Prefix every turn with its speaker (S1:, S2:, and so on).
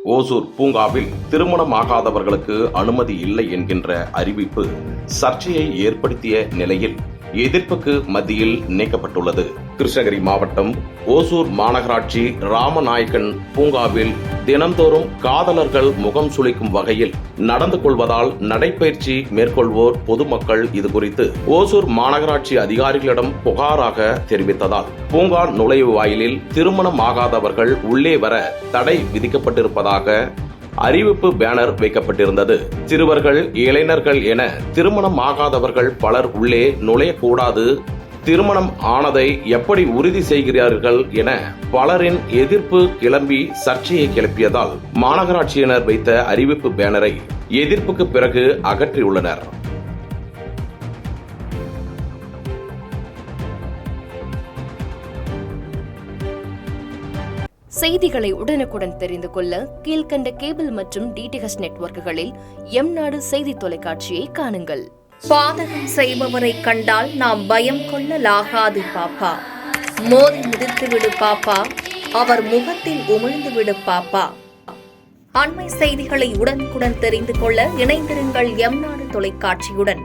S1: ஓசூர் பூங்காவில் திருமணமாகாதவர்களுக்கு அனுமதி இல்லை என்கின்ற அறிவிப்பு சர்ச்சையை ஏற்படுத்திய நிலையில் எதிர்ப்புக்கு மத்தியில் நீக்கப்பட்டுள்ளது. கிருஷ்ணகிரி மாவட்டம் ஓசூர் மாநகராட்சி ராமநாயக்கன் பூங்காவில் தினந்தோறும் காதலர்கள் முகம் சுளிக்கும் வகையில் நடந்து கொள்வதால் நடைபயிற்சி மேற்கொள்வோர் பொதுமக்கள் இதுகுறித்து ஓசூர் மாநகராட்சி அதிகாரிகளிடம் புகாராக தெரிவித்ததால் பூங்கா நுழைவு வாயிலில் திருமணமாகாதவர்கள் உள்ளே வர தடை விதிக்கப்பட்டிருப்பதாக அறிவிப்பு பேனர் வைக்கப்பட்டிருந்தது. சிறுவர்கள், இளைஞர்கள் என திருமணம் ஆகாதவர்கள் பலர் உள்ளே நுழையக்கூடாது, திருமணம் ஆனதை எப்படி உறுதி செய்கிறார்கள் என பலரின் எதிர்ப்பு கிளம்பி சர்ச்சையை கிளப்பியதால் மாநகராட்சியினர் வைத்த அறிவிப்பு பேனரை எதிர்ப்புக்கு பிறகு அகற்றியுள்ளனர்.
S2: செய்திகளை உடனுக்குடன் தெரிந்து கொள்ள கீழ்கண்ட கேபிள் மற்றும் டிடிஎச் நெட்வொர்க்குகளில் எம்நாடு செய்தி தொலைக்காட்சியை காணுங்கள்.
S3: பாதகம் செய்பவரை கண்டால் நாம் பயம் கொள்ளலாகாது பாப்பா. மோதி மிதித்துவிடு பாப்பா, அவர் முகத்தில் உமிழ்ந்துவிடு பாப்பா. அண்மை செய்திகளை உடனுக்குடன் தெரிந்து கொள்ள இணைந்திருங்கள் எம்நாடு தொலைக்காட்சியுடன்.